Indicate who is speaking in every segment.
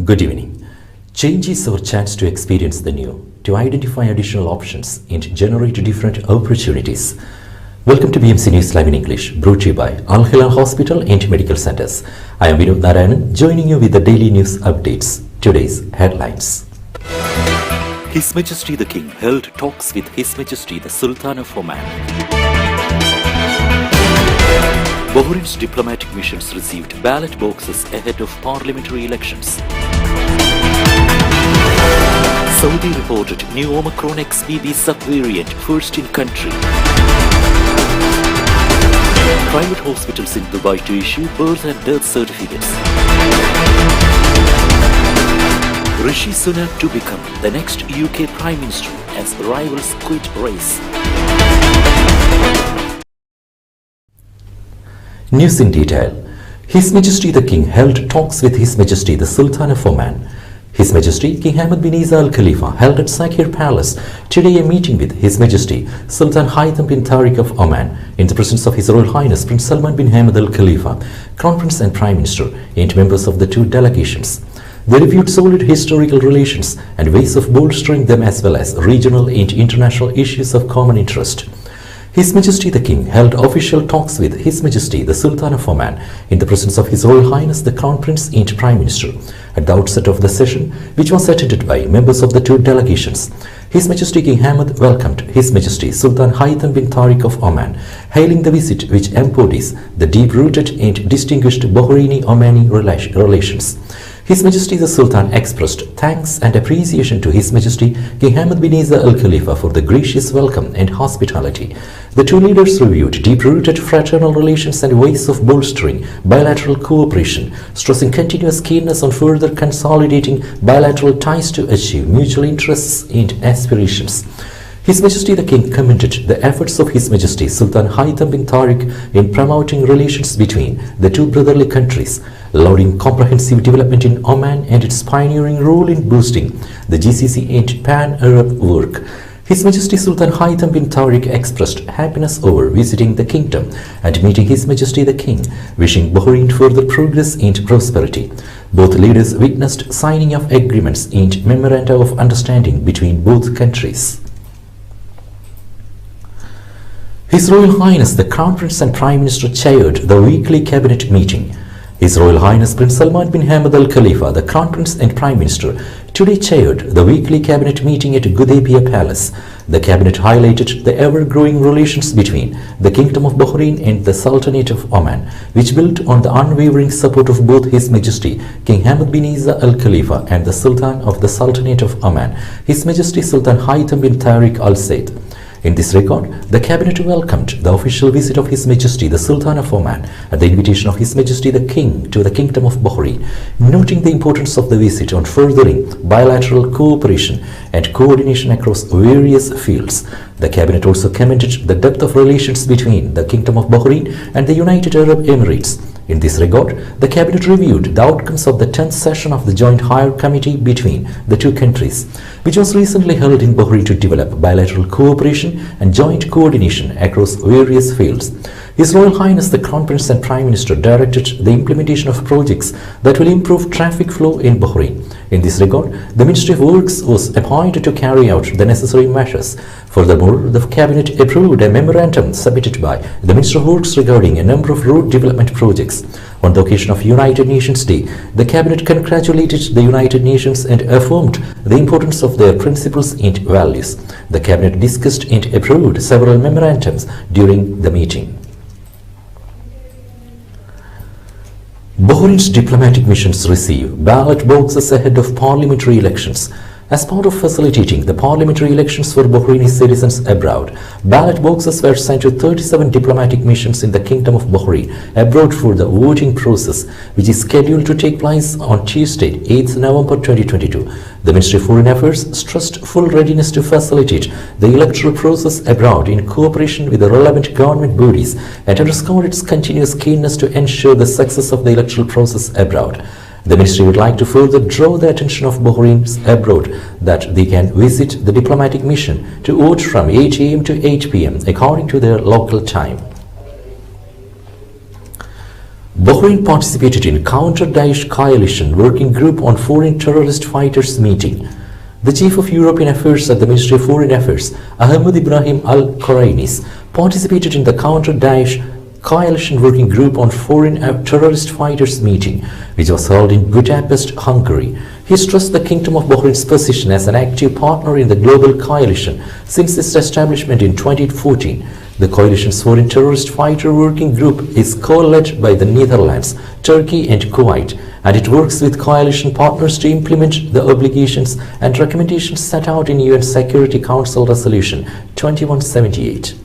Speaker 1: Good evening. Change is our chance to experience the new, to identify additional options and generate different opportunities. Welcome to BMC News Live in English, brought to you by Al Hilal Hospital and Medical Centers. I am Vinod Narayanan, joining you with the daily news updates. Today's headlines. His Majesty the King held talks with His Majesty the Sultan of Oman. Bahrain's diplomatic missions received ballot boxes ahead of parliamentary elections. Saudi reported new Omicron XBB subvariant first in country. Private hospitals in Dubai to issue birth and death certificates. Rishi Sunak to become the next UK Prime Minister as rivals quit race. News in detail. His Majesty the King held talks with His Majesty the Sultan of Oman. His Majesty King Hamad bin Isa Al Khalifa held at Sakir Palace today a meeting with His Majesty Sultan Haitham bin Tariq of Oman in the presence of His Royal Highness Prince Salman bin Hamad Al Khalifa, Crown Prince and Prime Minister, and members of the two delegations. They reviewed solid historical relations and ways of bolstering them, as well as regional and international issues of common interest. His Majesty the King held official talks with His Majesty the Sultan of Oman in the presence of His Royal Highness the Crown Prince and Prime Minister. At the outset of the session, which was attended by members of the two delegations, His Majesty King Hamad welcomed His Majesty Sultan Haitham bin Tariq of Oman, hailing the visit which embodies the deep-rooted and distinguished Bahraini-Omani relations. His Majesty the Sultan expressed thanks and appreciation to His Majesty King Hamad bin Isa Al Khalifa for the gracious welcome and hospitality. The two leaders reviewed deep-rooted fraternal relations and ways of bolstering bilateral cooperation, stressing continuous keenness on further consolidating bilateral ties to achieve mutual interests and aspirations. His Majesty the King commended the efforts of His Majesty Sultan Haitham bin Tariq in promoting relations between the two brotherly countries, lauding comprehensive development in Oman and its pioneering role in boosting the GCC and Pan-Arab work. His Majesty Sultan Haitham bin Tariq expressed happiness over visiting the kingdom and meeting His Majesty the King, wishing Bahrain further progress and prosperity. Both leaders witnessed signing of agreements and memoranda of understanding between both countries. His Royal Highness the Crown Prince and Prime Minister chaired the weekly cabinet meeting. His Royal Highness Prince Salman bin Hamad Al Khalifa, the Crown Prince and Prime Minister, today chaired the weekly cabinet meeting at Gudaibiya Palace. The cabinet highlighted the ever-growing relations between the Kingdom of Bahrain and the Sultanate of Oman, which built on the unwavering support of both His Majesty King Hamad bin Isa Al Khalifa and the Sultan of the Sultanate of Oman, His Majesty Sultan Haitham bin Tariq Al Said. In this regard, the cabinet welcomed the official visit of His Majesty the Sultan of Oman at the invitation of His Majesty the King to the Kingdom of Bahrain, noting the importance of the visit on furthering bilateral cooperation and coordination across various fields. The cabinet also commended the depth of relations between the Kingdom of Bahrain and the United Arab Emirates. In this regard, the cabinet reviewed the outcomes of the 10th session of the Joint Higher Committee between the two countries, which was recently held in Bahrain to develop bilateral cooperation and joint coordination across various fields. His Royal Highness the Crown Prince and Prime Minister directed the implementation of projects that will improve traffic flow in Bahrain. In this regard, the Ministry of Works was appointed to carry out the necessary measures. Furthermore, the cabinet approved a memorandum submitted by the Minister of Works regarding a number of road development projects. On the occasion of United Nations Day, the cabinet congratulated the United Nations and affirmed the importance of their principles and values. The cabinet discussed and approved several memorandums during the meeting. Bahrain's diplomatic missions receive ballot boxes ahead of parliamentary elections. As part of facilitating the parliamentary elections for Bahraini citizens abroad, ballot boxes were sent to 37 diplomatic missions in the Kingdom of Bahrain abroad for the voting process, which is scheduled to take place on Tuesday, 8th November 2022. The Ministry of Foreign Affairs stressed full readiness to facilitate the electoral process abroad in cooperation with the relevant government bodies and underscored its continuous keenness to ensure the success of the electoral process abroad. The ministry would like to further draw the attention of Bahrain's abroad that they can visit the diplomatic mission to vote from 8 a.m. to 8 p.m. according to their local time. Bahrain participated in Counter-Daesh Coalition Working Group on Foreign Terrorist Fighters meeting. The Chief of European Affairs at the Ministry of Foreign Affairs, Ahmed Ibrahim Al-Qarainis, participated in the Counter-Daesh Coalition Working Group on Foreign Terrorist Fighters meeting, which was held in Budapest, Hungary. He stressed the Kingdom of Bahrain's position as an active partner in the global coalition since its establishment in 2014. The coalition's Foreign Terrorist Fighter Working Group is co-led by the Netherlands, Turkey and Kuwait, and it works with coalition partners to implement the obligations and recommendations set out in UN Security Council Resolution 2178.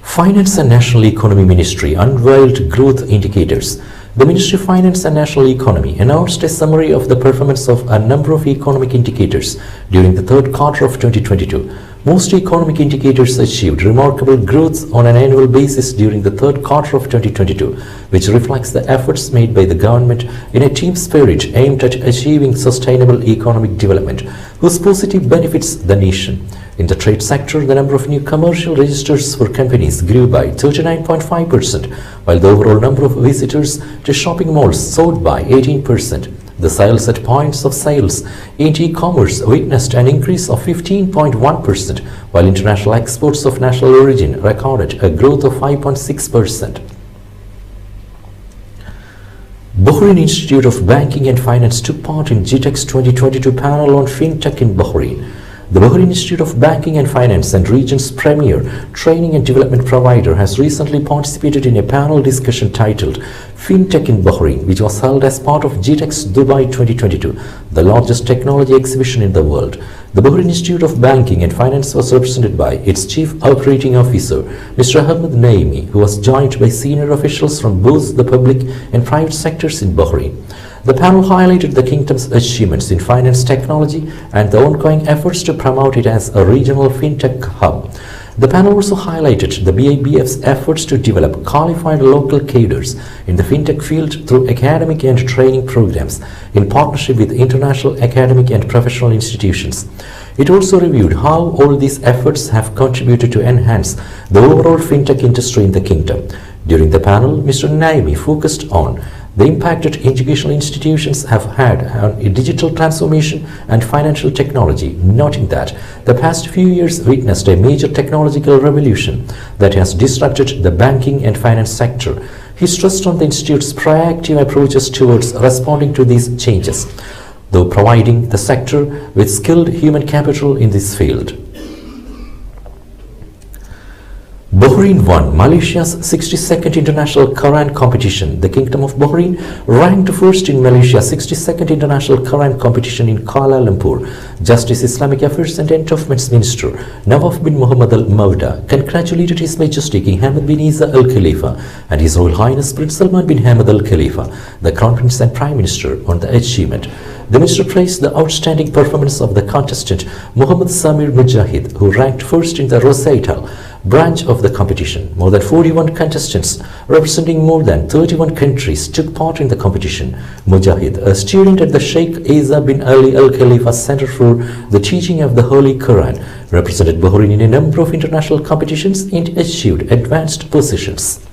Speaker 1: Finance and National Economy Ministry unveiled growth indicators. The Ministry of Finance and National Economy announced a summary of the performance of a number of economic indicators during the third quarter of 2022. Most economic indicators achieved remarkable growth on an annual basis during the third quarter of 2022, which reflects the efforts made by the government in a team spirit aimed at achieving sustainable economic development, whose positive benefits the nation. In the trade sector, the number of new commercial registers for companies grew by 39.5%, while the overall number of visitors to shopping malls soared by 18%. The sales at points of sales in e-commerce witnessed an increase of 15.1%, while international exports of national origin recorded a growth of 5.6%. Bahrain Institute of Banking and Finance took part in GTEX 2022 panel on FinTech in Bahrain. The Bahrain Institute of Banking and Finance and region's premier training and development provider has recently participated in a panel discussion titled FinTech in Bahrain, which was held as part of GTEX Dubai 2022, the largest technology exhibition in the world. The Bahrain Institute of Banking and Finance was represented by its Chief Operating Officer, Mr. Ahmed Naimi, who was joined by senior officials from both the public and private sectors in Bahrain. The panel highlighted the kingdom's achievements in finance technology and the ongoing efforts to promote it as a regional fintech hub. The panel also highlighted the BIBF's efforts to develop qualified local cadres in the fintech field through academic and training programs in partnership with international academic and professional institutions. It also reviewed how all these efforts have contributed to enhance the overall fintech industry in the kingdom. During the panel, Mr. Naimi focused on the impact that educational institutions have had on digital transformation and financial technology, noting that the past few years witnessed a major technological revolution that has disrupted the banking and finance sector. He stressed on the Institute's proactive approaches towards responding to these changes, though providing the sector with skilled human capital in this field. Bahrain won Malaysia's 62nd International Quran Competition. The Kingdom of Bahrain ranked first in Malaysia's 62nd International Quran Competition in Kuala Lumpur. Justice, Islamic Affairs and Endowments Minister Nawaf bin Muhammad Al Mauda congratulated His Majesty King Hamad bin Isa Al Khalifa and His Royal Highness Prince Salman bin Hamad Al Khalifa, the Crown Prince and Prime Minister, on the achievement. The minister praised the outstanding performance of the contestant Muhammad Samir Mujahid, who ranked first in the recital branch of the competition. More than 41 contestants representing more than 31 countries took part in the competition. Mujahid, a student at the Sheikh Isa bin Ali Al Khalifa Center for the Teaching of the Holy Quran, represented Bahrain in a number of international competitions and achieved advanced positions.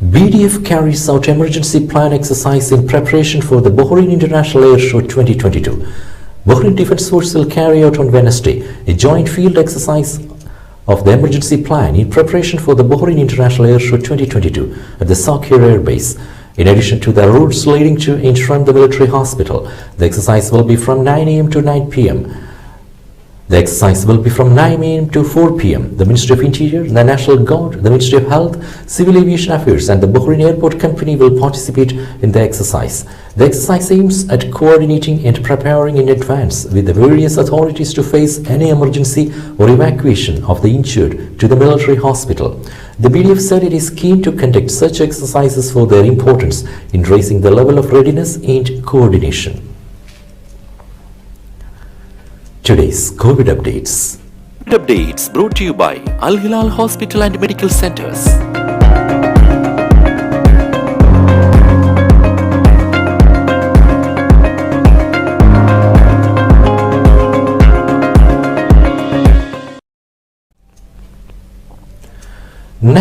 Speaker 1: BDF carries out emergency plan exercise in preparation for the Bahrain International Air Show 2022. Bahrain Defence Force will carry out on Wednesday a joint field exercise of the emergency plan in preparation for the Bahrain International Air Show 2022 at the Sakhir Air Base. In addition to the routes leading to and from the military hospital, the exercise will be from 9 a.m. to 9 p.m. The exercise will be from 9 a.m. to 4 p.m. The Ministry of Interior, the National Guard, the Ministry of Health, Civil Aviation Affairs and the Bahrain Airport Company will participate in the exercise. The exercise aims at coordinating and preparing in advance with the various authorities to face any emergency or evacuation of the injured to the military hospital. The BDF said it is keen to conduct such exercises for their importance in raising the level of readiness and coordination. Today's COVID updates. Updates brought to you by Al Hilal Hospital and Medical Centers.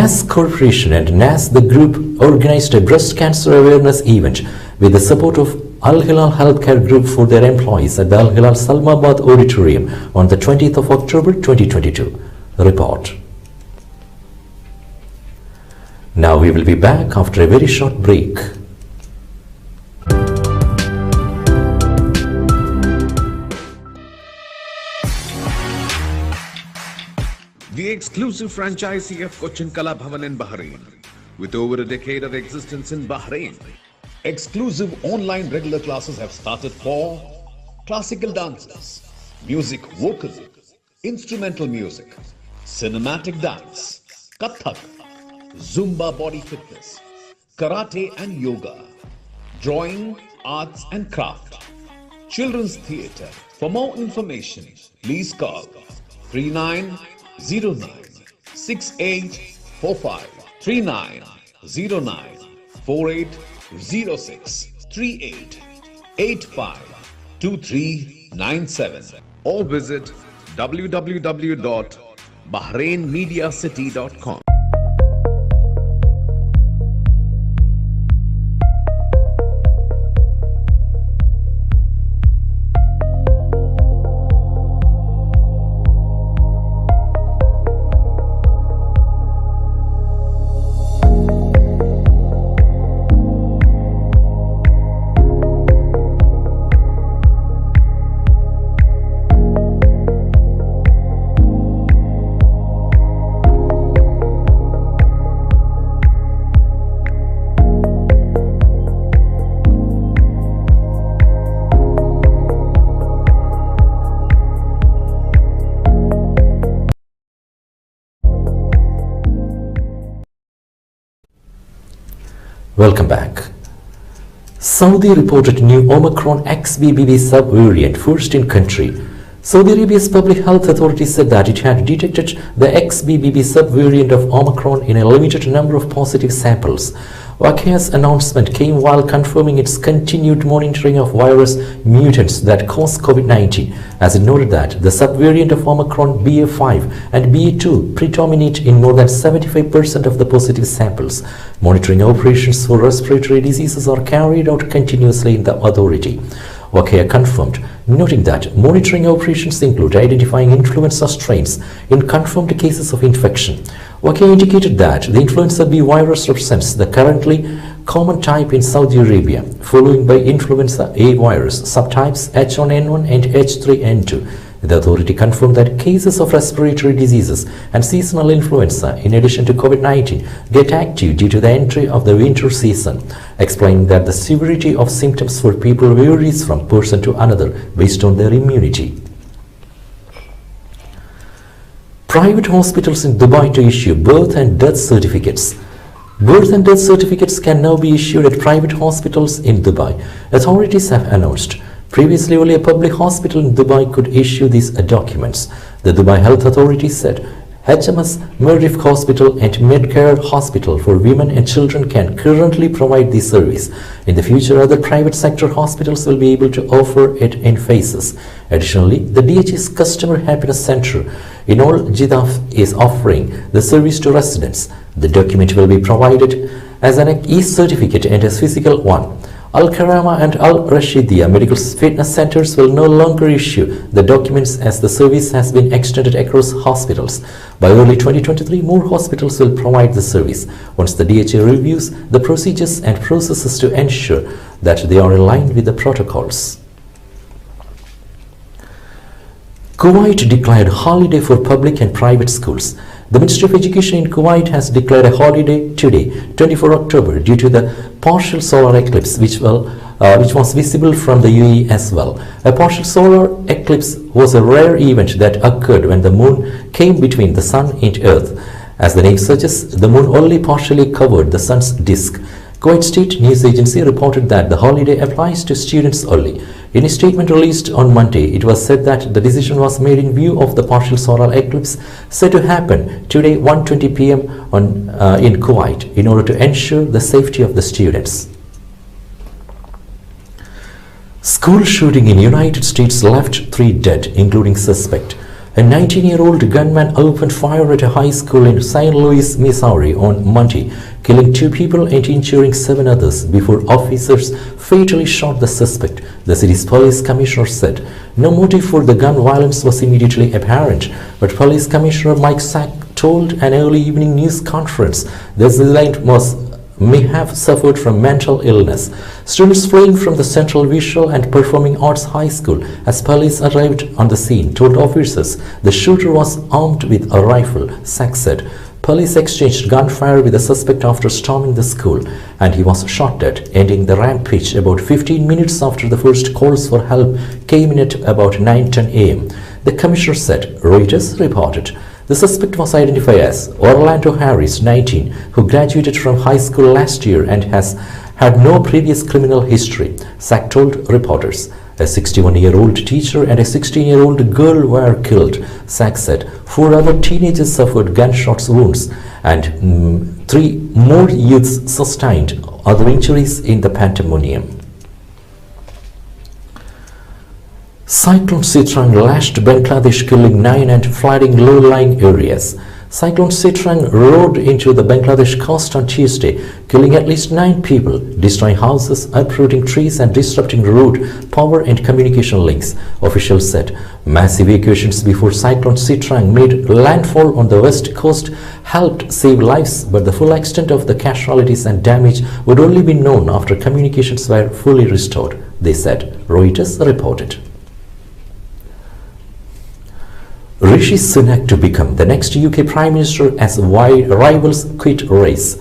Speaker 1: NAS Corporation and NAS the Group organized a breast cancer awareness event with the support of Al Hilal Healthcare Group for their employees at the Al Hilal Salmabad Auditorium on the 20th of October 2022. Report. Now we will be back after a very short break.
Speaker 2: The exclusive franchisee of Cochin Kala Bhavan in Bahrain, with over a decade of existence in Bahrain. Exclusive online regular classes have started for classical dances, music vocal, instrumental music, cinematic dance, Kathak, Zumba body fitness, karate and yoga, drawing, arts and craft, children's theatre. For more information, please call 3909 6845 3909 4806 3885 2397 or visit www.bahrainmediacity.com.
Speaker 1: Welcome back. Saudi reported new Omicron XBB subvariant first in country. Saudi Arabia's public health authority said that it had detected the XBB subvariant of Omicron in a limited number of positive samples. Waqia's announcement came while confirming its continued monitoring of virus mutants that cause COVID-19, as it noted that the subvariant of Omicron BA.5 and BA.2 predominate in more than 75% of the positive samples. Monitoring operations for respiratory diseases are carried out continuously in the authority. Waqia confirmed, noting that monitoring operations include identifying influenza strains in confirmed cases of infection. Waqia indicated that the influenza B virus represents the currently common type in Saudi Arabia, following by influenza A virus subtypes H1N1 and H3N2. The authority confirmed that cases of respiratory diseases and seasonal influenza, in addition to COVID-19, get active due to the entry of the winter season, explaining that the severity of symptoms for people varies from person to another based on their immunity. Private hospitals in Dubai to issue birth and death certificates. Birth and death certificates can now be issued at private hospitals in Dubai, authorities have announced. Previously, only a public hospital in Dubai could issue these documents. The Dubai Health Authority said HMS Merdif Hospital and Medcare Hospital for Women and Children can currently provide this service. In the future, other private sector hospitals will be able to offer it in phases. Additionally, the DH's Customer Happiness Center in Al Jidaf is offering the service to residents. The document will be provided as an e-certificate and a physical one. Al-Karama and Al-Rashidia Medical Fitness Centers will no longer issue the documents as the service has been extended across hospitals. By early 2023, more hospitals will provide the service once the DHA reviews the procedures and processes to ensure that they are aligned with the protocols. Kuwait declared holiday for public and private schools. The Ministry of Education in Kuwait has declared a holiday today, 24 October, due to the partial solar eclipse which was visible from the UAE as well. A partial solar eclipse was a rare event that occurred when the moon came between the sun and earth. As the name suggests, the moon only partially covered the sun's disk. Kuwait State News Agency reported that the holiday applies to students only. In a statement released on Monday, it was said that the decision was made in view of the partial solar eclipse said to happen today 1:20 p.m. in Kuwait in order to ensure the safety of the students. School shooting in United States left 3 dead, including suspect. A 19-year-old gunman opened fire at a high school in St. Louis, Missouri on Monday, killing 2 people and injuring 7 others before officers fatally shot the suspect, the city's police commissioner said. No motive for the gun violence was immediately apparent, but Police Commissioner Mike Sack told an early evening news conference the assailant may have suffered from mental illness. Students fleeing from the Central Visual and Performing Arts High School as police arrived on the scene told officers the shooter was armed with a rifle, Sack said. Police exchanged gunfire with the suspect after storming the school, and he was shot dead, ending the rampage about 15 minutes after the first calls for help came in at about 9:10 a.m. The commissioner said, Reuters reported. The suspect was identified as Orlando Harris, 19, who graduated from high school last year and has had no previous criminal history, Sack told reporters. A 61-year-old teacher and a 16-year-old girl were killed, Sack said. 4 other teenagers suffered gunshot wounds and 3 more youths sustained other injuries in the pandemonium. Cyclone Sitrang lashed Bangladesh, killing 9 and flooding low-lying areas. Cyclone Sitrang roared into the Bangladesh coast on Tuesday, killing at least 9 people, destroying houses, uprooting trees and disrupting road, power and communication links, officials said. Massive evacuations before Cyclone Sitrang made landfall on the west coast helped save lives, but the full extent of the casualties and damage would only be known after communications were fully restored, they said, Reuters reported. Rishi Sunak to become the next UK Prime Minister as rivals quit race.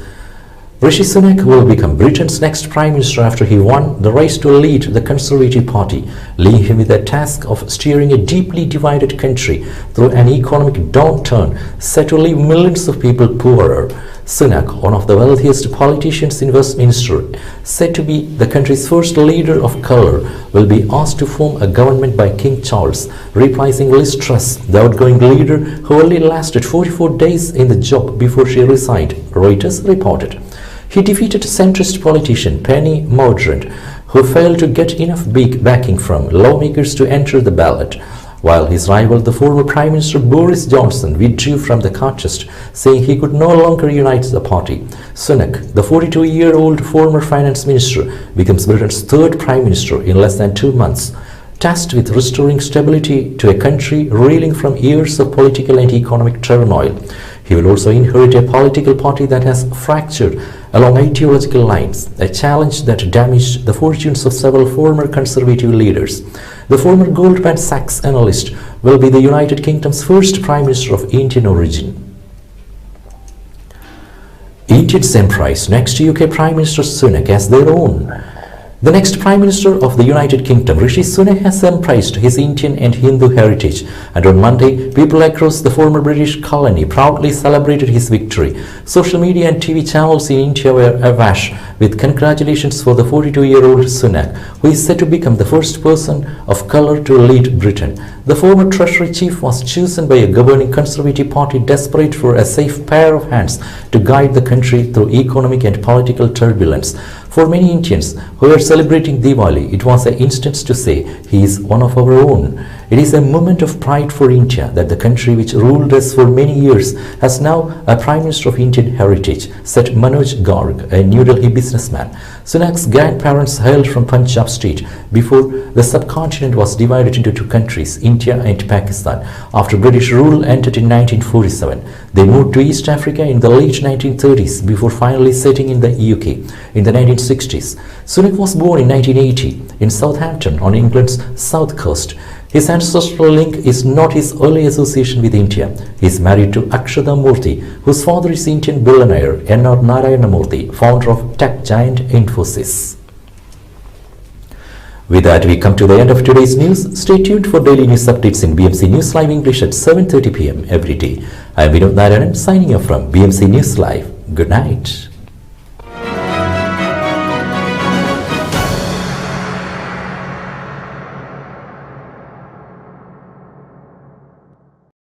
Speaker 1: Rishi Sunak will become Britain's next Prime Minister after he won the race to lead the Conservative Party, leaving him with the task of steering a deeply divided country through an economic downturn set to leave millions of people poorer. Sunak, one of the wealthiest politicians in Westminster, said to be the country's first leader of colour, will be asked to form a government by King Charles, replacing Liz Truss, the outgoing leader who only lasted 44 days in the job before she resigned, Reuters reported. He defeated centrist politician Penny Mordaunt, who failed to get enough big backing from lawmakers to enter the ballot, while his rival, the former Prime Minister Boris Johnson, withdrew from the contest, saying he could no longer unite the party. Sunak, the 42-year-old former finance minister, becomes Britain's 3rd Prime Minister in less than 2 months, tasked with restoring stability to a country reeling from years of political and economic turmoil. He will also inherit a political party that has fractured along ideological lines, a challenge that damaged the fortunes of several former Conservative leaders. The former Goldman Sachs analyst will be the United Kingdom's first Prime Minister of Indian origin. Indians embrace next UK Prime Minister Sunak as their own. The next Prime Minister of the United Kingdom, Rishi Sunak, has embraced his Indian and Hindu heritage, and on Monday, people across the former British colony proudly celebrated his victory. Social media and TV channels in India were awash with congratulations for the 42-year-old Sunak, who is said to become the first person of colour to lead Britain. The former Treasury Chief was chosen by a governing Conservative Party desperate for a safe pair of hands to guide the country through economic and political turbulence. For many Indians who are celebrating Diwali, it was an instance to say he is one of our own. It is a moment of pride for India that the country which ruled us for many years has now a Prime Minister of Indian heritage, said Manoj Garg, a New Delhi businessman. Sunak's grandparents hailed from Punjab state before the subcontinent was divided into 2 countries, India and Pakistan. After British rule ended in 1947, they moved to East Africa in the late 1930s before finally settling in the UK in the 1960s. Sunak was born in 1980 in Southampton on England's south coast. His ancestral link is not his early association with India. He is married to Akshata Murthy, whose father is Indian billionaire N.R. Narayana Murthy, founder of tech giant Infosys. With that, we come to the end of today's news. Stay tuned for daily news updates in BMC News Live English at 7:30 p.m. every day. I am Vinod Narayanan signing off from BMC News Live. Good night.